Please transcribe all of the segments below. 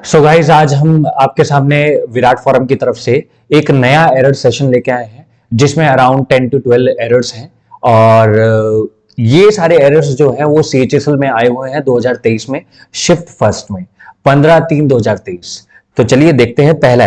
So guys आज हम आपके सामने विराट फोरम की तरफ से एक नया एरर सेशन लेके आए हैं जिसमें अराउंड 10 to 12 एरर्स हैं। और ये सारे एरर्स जो हैं वो CHSL में आए हुए हैं 2023 में, शिफ्ट फर्स्ट में 15/3/2023। तो चलिए देखते हैं पहला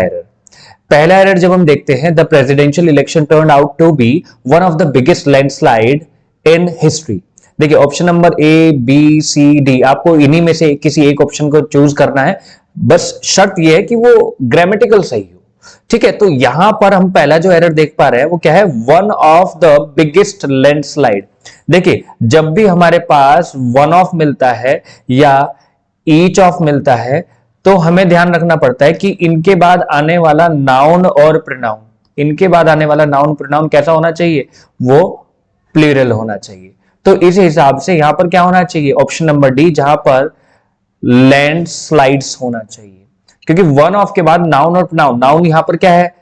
एरर जब हम देखते हैं, the presidential election turned out to be one of the biggest landslide in history. देखिए option number A, B, C, D, आपको इन्हीं में से किसी एक ऑप्शन को चूज करना है, बस शर्त यह है कि वो ग्रामेटिकल सही हो। ठीक है, तो यहां पर हम पहला जो एरर देख पा रहे हैं वो क्या है, one of the biggest landslide. देखिए जब भी हमारे पास वन ऑफ मिलता है या ईच ऑफ मिलता है तो हमें ध्यान रखना पड़ता है कि इनके बाद आने वाला नाउन और प्रोनाउन कैसा होना चाहिए, वो प्लूरल होना चाहिए। तो इस हिसाब से यहां पर क्या होना चाहिए, ऑप्शन नंबर डी, जहां पर लैंडस्लाइड्स होना चाहिए, क्योंकि वन ऑफ के बाद नाउन और प्रोनाउन, नाउन यहां पर क्या है,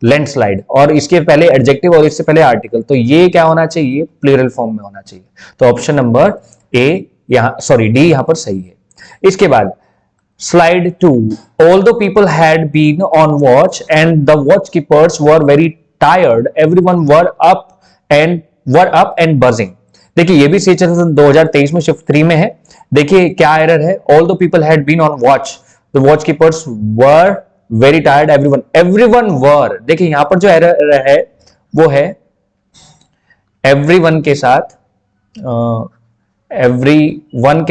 लैंडस्लाइड, और इसके पहले एडजेक्टिव और इससे पहले आर्टिकल, तो ये क्या होना चाहिए, प्लूरल फॉर्म में होना चाहिए। तो ऑप्शन नंबर डी यहां पर सही है। इसके बाद slide 2, although people had been on watch and the watchkeepers were very tired, everyone were up and buzzing। देखिए ये भी CHSL 2023 में शिफ्ट 3 में है। देखिए क्या एरर है, although people had been on watch, the watchkeepers were very tired, everyone were। देखिए यहां पर जो एरर है वो है everyone के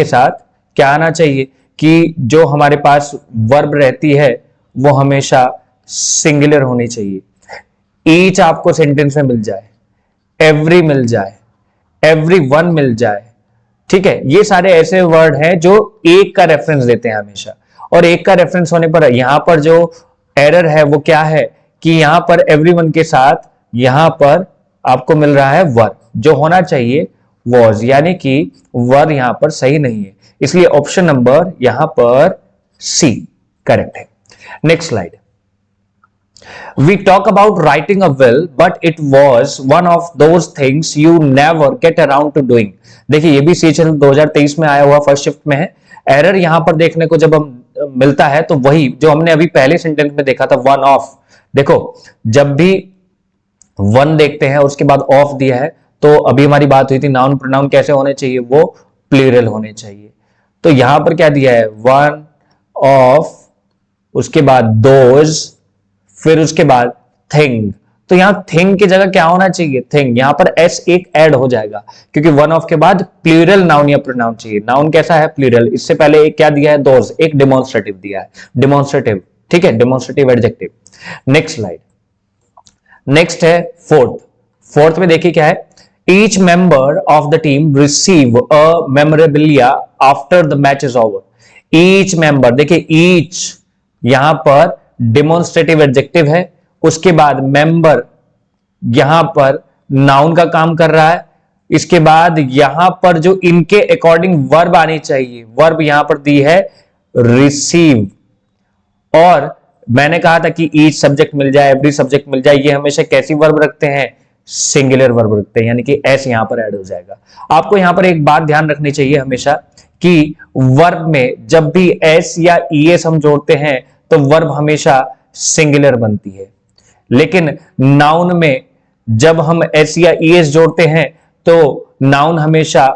साथ क्या आना चाहिए कि जो हमारे पास वर्ब रहती है वो हमेशा सिंगुलर होनी चाहिए। ईच आपको सेंटेंस में मिल जाए, एवरी मिल जाए, एवरीवन मिल जाए। ठीक है, ये सारे ऐसे वर्ड हैं जो एक का रेफरेंस देते हैं हमेशा, और एक का रेफरेंस होने पर यहां पर जो एरर है वो क्या है कि यहां पर एवरीवन के साथ यहां पर आपको मिल रहा है वर्ब, जो होना चाहिए वॉज, यानी कि वर्ब यहां पर सही नहीं है, इसलिए ऑप्शन नंबर यहां पर सी करेक्ट है। Next slide, we talk about writing a will but it was one of those things you never get around to doing। देखिए ये भी CHSL 2023 में आया हुआ फर्स्ट शिफ्ट में है। एरर यहां पर देखने को जब हम मिलता है तो वही जो हमने अभी पहले सेंटेंस में देखा था, वन ऑफ। देखो जब भी वन देखते हैं उसके बाद ऑफ दिया है, तो अभी हमारी बात हुई थी नाउन प्रोनाउन कैसे होने चाहिए, वो प्लूरल होने चाहिए। तो यहां पर क्या दिया है, वन ऑफ, उसके बाद दोज, फिर उसके बाद थिंग। तो यहां थिंग की जगह क्या होना चाहिए, थिंग, यहां पर एस एक ऐड हो जाएगा क्योंकि वन ऑफ के बाद प्लूरल नाउन या प्रोनाउन चाहिए। नाउन कैसा है, प्लूरल। इससे पहले एक क्या दिया है, दोज, एक डेमोन्स्ट्रेटिव दिया है, डेमोन्स्ट्रेटिव। ठीक है, demonstrative adjective. Next slide, next है फोर्थ में देखिए क्या है, each member of the team receive a memorabilia after the match is over. Each member, देखिए ईच यहां पर डेमोन्स्ट्रेटिव एडजेक्टिव है, उसके बाद मेंबर यहां पर नाउन का काम कर रहा है, इसके बाद यहां पर जो इनके अकॉर्डिंग वर्ब आनी चाहिए, वर्ब यहां पर दी है रिसीव। और मैंने कहा था कि ईच सब्जेक्ट मिल जाए, एवरी सब्जेक्ट मिल जाए, ये हमेशा कैसी वर्ब रखते हैं, सिंगुलर वर्ब रखते हैं, यानी कि एस यहां पर ऐड हो जाएगा। आपको यहां पर एक बात ध्यान रखनी चाहिए हमेशा कि वर्ब में जब भी एस या ईएस हम जोड़ते हैं तो वर्ब हमेशा सिंगुलर बनती है, लेकिन नाउन में जब हम एस या ईएस जोड़ते हैं तो नाउन हमेशा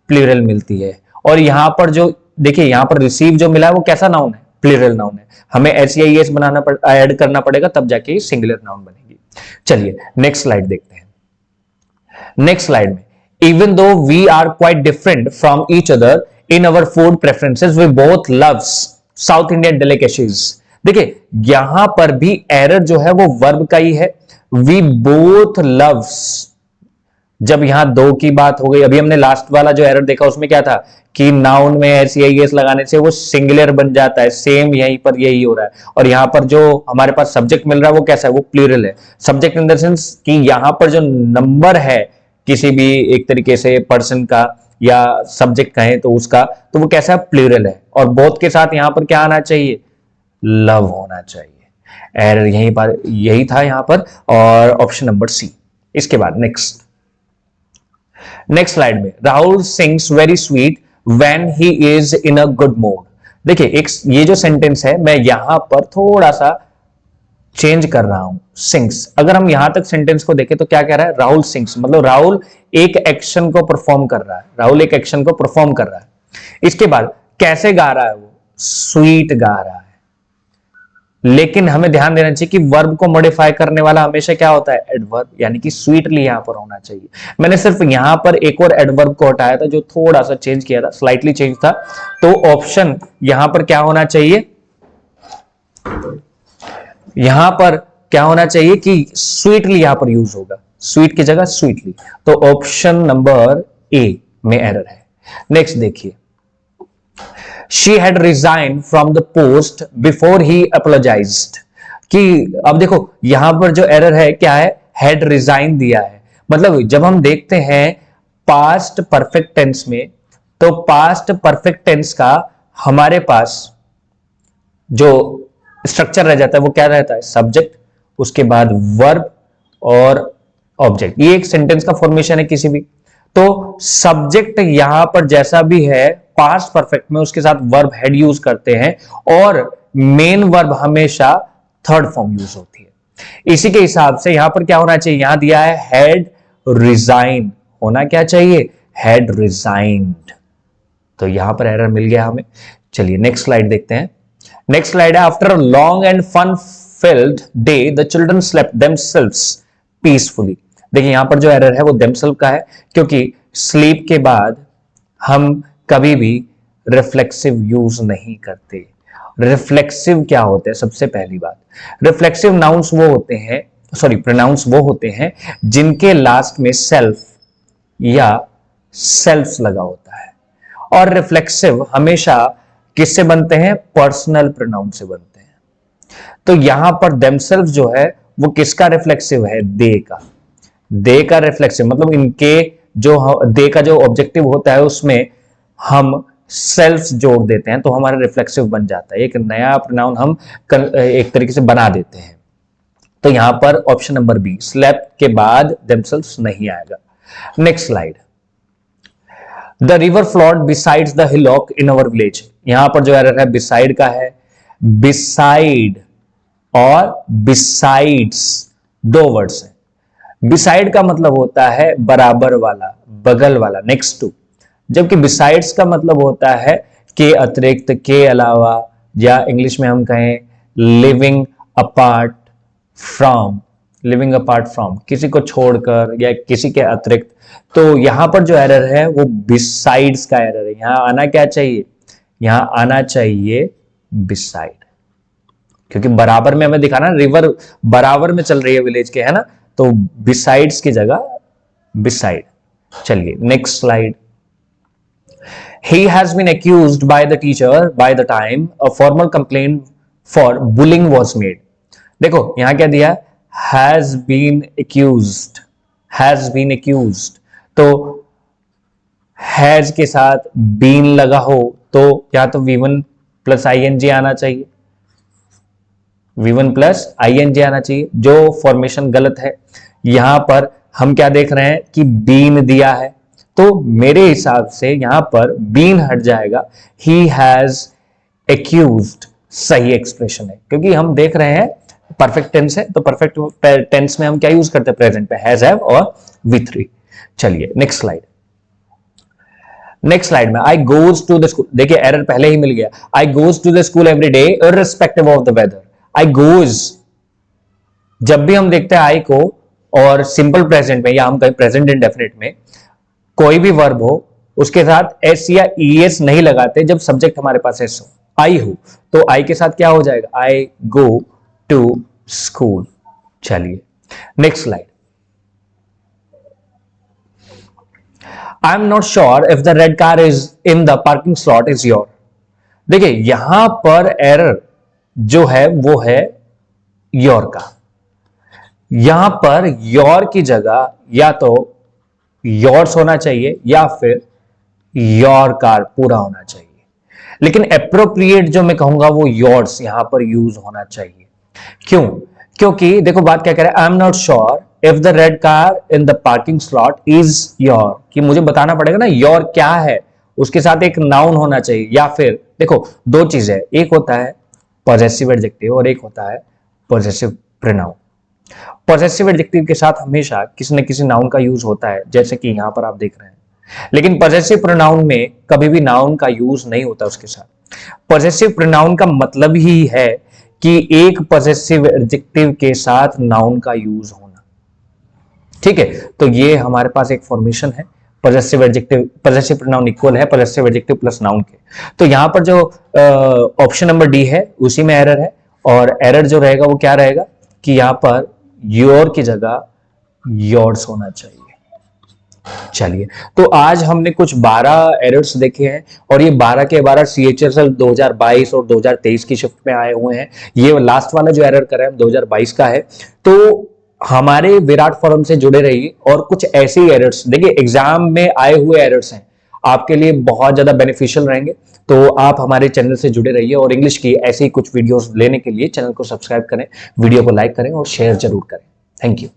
प्लूरल मिलती है। और यहां पर जो देखिए यहां पर रिसीव जो मिला है वो कैसा नाउन है, प्लूरल नाउन है। हमें एस या ईएस ऐड करना पड़ेगा तब जाके सिंगुलर नाउन बनेगी। चलिए नेक्स्ट स्लाइड देखते हैं। नेक्स्ट स्लाइड में, even though we are quite different from each other in our food preferences we both loves South Indian delicacies. देखिए यहां पर भी एरर जो है वो वर्ब का ही है, वी बोथ लव्स। जब यहां दो की बात हो गई, अभी हमने लास्ट वाला जो एरर देखा उसमें क्या था कि नाउन में एस या एस लगाने से वो सिंगुलर बन जाता है, सेम यहीं पर यही हो रहा है। और यहां पर जो हमारे पास सब्जेक्ट मिल रहा है वो कैसा है, वो प्लूरल है। सब्जेक्ट इन द सेंस कि यहां पर जो नंबर है किसी भी एक तरीके से पर्सन का या सब्जेक्ट कहें तो उसका, तो वो कैसा है, प्लूरल है। और बोथ के साथ यहां पर क्या आना चाहिए, लव होना चाहिए। एरर यही था यहां पर, और ऑप्शन नंबर सी। इसके बाद नेक्स्ट स्लाइड में, Rahul sings very sweet when he is in a good mood. देखिए एक ये जो सेंटेंस है मैं यहां पर थोड़ा सा चेंज कर रहा हूं, सिंग्स। अगर हम यहां तक सेंटेंस को देखें तो क्या कह रहा है, राहुल सिंग्स, मतलब राहुल एक एक्शन को परफॉर्म कर रहा है, राहुल एक एक्शन को परफॉर्म कर रहा है। इसके बाद कैसे गा रहा है वो, स्वीट गा रहा है। लेकिन हमें ध्यान देना चाहिए कि वर्ब को मॉडिफाई करने वाला हमेशा क्या होता है, एडवर्ब, यानी कि स्वीटली यहां पर होना चाहिए। मैंने सिर्फ यहां पर एक और एडवर्ब को हटाया था जो थोड़ा सा चेंज किया था, स्लाइटली चेंज था। तो ऑप्शन यहां पर क्या होना चाहिए, यहां पर क्या होना चाहिए कि स्वीटली यहां पर यूज होगा, स्वीट की जगह स्वीटली। तो ऑप्शन नंबर ए में एरर है। नेक्स्ट देखिए, she had resign from the post before he apologised. कि अब देखो यहां पर जो एरर है क्या है, हैड रिजाइन दिया है। मतलब जब हम देखते हैं पास्ट परफेक्ट टेंस में, तो पास्ट परफेक्ट टेंस का हमारे पास जो स्ट्रक्चर रह जाता है वो क्या रहता है, सब्जेक्ट, उसके बाद वर्ब और ऑब्जेक्ट। ये एक सेंटेंस का फॉर्मेशन है किसी भी। तो सब्जेक्ट यहां पर जैसा भी है पास्ट परफेक्ट में उसके साथ वर्ब हैड यूज करते हैं, और मेन वर्ब हमेशा थर्ड फॉर्म यूज होती है। इसी के हिसाब से यहां पर क्या होना चाहिए, यहां दिया है हैड रिजाइन, होना क्या चाहिए, हैड रिजाइन्ड। तो यहां पर एरर मिल गया हमें। चलिए नेक्स्ट स्लाइड देखते हैं। नेक्स्ट स्लाइड है, after a long and fun filled day the children slept themselves peacefully. देखिए यहां पर जो एरर है वो देमसेल्व का है, क्योंकि स्लीप के बाद हम कभी भी रिफ्लेक्सिव यूज नहीं करते। रिफ्लेक्सिव क्या होते हैं, सबसे पहली बात, रिफ्लेक्सिव नाउन्स वो होते हैं, सॉरी प्रोनाउंस वो होते हैं जिनके लास्ट में सेल्फ या सेल्फ्स लगा होता है। और रिफ्लेक्सिव हमेशा किससे बनते हैं, पर्सनल प्रोनाउन से बनते हैं। तो यहां पर देमसेल्व्स जो है वो किसका रिफ्लेक्सिव है, दे का। दे का रिफ्लेक्सिव मतलब इनके जो दे का जो ऑब्जेक्टिव होता है उसमें हम सेल्फ जोड़ देते हैं तो हमारा रिफ्लेक्सिव बन जाता है, एक नया प्रोनाउन हम एक तरीके से बना देते हैं। तो यहां पर ऑप्शन नंबर बी, स्लेप्ट के बाद देमसेल्व्स नहीं आएगा। Next slide, the river flawed besides the hillock in our village. यहां पर जो एरर है बिसाइड का है। बिसाइड और बिसाइड्स दो वर्ड्स हैं। बिसाइड का मतलब होता है बराबर वाला, बगल वाला, नेक्स्ट टू, जबकि बिसाइड्स का मतलब होता है के अतिरिक्त, के अलावा, या इंग्लिश में हम कहें living apart from, living apart from, किसी को छोड़कर या किसी के अतिरिक्त। तो यहां पर जो एरर है वो बिसाइड्स का एरर है। यहां आना क्या चाहिए, यहां आना चाहिए बिसाइड, क्योंकि बराबर में हमें दिखाना, रिवर बराबर में चल रही है विलेज के, है ना, तो बिसाइड्स की जगह बिसाइड। चलिए next slide, he has been accused by the teacher by the time a formal complaint for bullying was made। देखो यहां क्या दिया, has been accused, has been accused। तो has के साथ been लगा हो तो या तो v1 प्लस ing आना चाहिए, v1 प्लस ing आना चाहिए, जो फॉर्मेशन गलत है। यहां पर हम क्या देख रहे हैं कि बीन दिया है, तो मेरे हिसाब से यहां पर बीन हट जाएगा, ही हैज एक्यूज्ड सही एक्सप्रेशन है, क्योंकि हम देख रहे हैं परफेक्ट टेंस है, तो परफेक्ट टेंस में हम क्या यूज करते हैं, प्रेजेंट पे हैज, हैव और V3। चलिए नेक्स्ट स्लाइड, नेक्स्ट स्लाइड में I goes to the school. देखिए एरर पहले ही मिल गया, I goes to the school every day irrespective of the weather. I goes, जब भी हम देखते हैं आई को और सिंपल प्रेजेंट में या हम कहें प्रेजेंट इंडेफिनिट में कोई भी वर्ब हो उसके साथ एस या ईएस नहीं लगाते जब सब्जेक्ट हमारे पास एस हो, आई हो, तो आई के साथ क्या हो जाएगा, आई गो टू स्कूल। चलिए next slide, I am not sure if the red car is in the parking slot is your. देखिए यहां पर एरर जो है वो है योर का। यहां पर योर की जगह या तो योर्स होना चाहिए या फिर योर कार पूरा होना चाहिए, लेकिन एप्रोप्रिएट जो मैं कहूंगा वो योर्स यहां पर यूज होना चाहिए। क्यों, क्योंकि देखो बात क्या कह रहा है, I am not sure if the red car in the parking slot is your, कि मुझे बताना पड़ेगा ना योर क्या है, उसके साथ एक नाउन होना चाहिए, या फिर देखो दो चीज है, एक होता है पॉजेसिव एडजेक्टिव और एक होता है पॉजेसिव प्रोनाउन। पॉजेसिव एडजेक्टिव के साथ हमेशा किसी न किसी नाउन का यूज होता है, जैसे कि यहां पर आप देख रहे हैं, लेकिन पॉजेसिव प्रोनाउन में कभी भी नाउन का यूज नहीं होता उसके साथ। पॉजेसिव प्रोनाउन का मतलब ही है कि एक पॉजेसिव एडजेक्टिव के साथ नाउन का यूज होना। ठीक है, तो ये हमारे पास एक फॉर्मेशन है, possessive adjective possessive pronoun equal है पॉजेसिव एडजेक्टिव प्लस नाउन के। तो यहां पर जो ऑप्शन नंबर डी है उसी में एरर है, और एरर जो रहेगा वो क्या रहेगा कि यहां पर योर की जगह योर्स होना चाहिए। चलिए, तो आज हमने कुछ 12 एरर्स देखे हैं, और ये 12 के 12 CHSL 2022 और 2023 की शिफ्ट में आए हुए हैं। ये लास्ट वाला जो एरर कर रहे हैं 2022 का है। तो हमारे विराट फोरम से जुड़े रहिए, और कुछ ऐसे ही एरर्स देखिए, एग्जाम में आए हुए एरर्स हैं, आपके लिए बहुत ज्यादा बेनिफिशियल रहेंगे। तो आप हमारे चैनल से जुड़े रहिए, और इंग्लिश की ऐसी कुछ वीडियोस लेने के लिए चैनल को सब्सक्राइब करें, वीडियो को लाइक करें और शेयर जरूर करें। Thank you.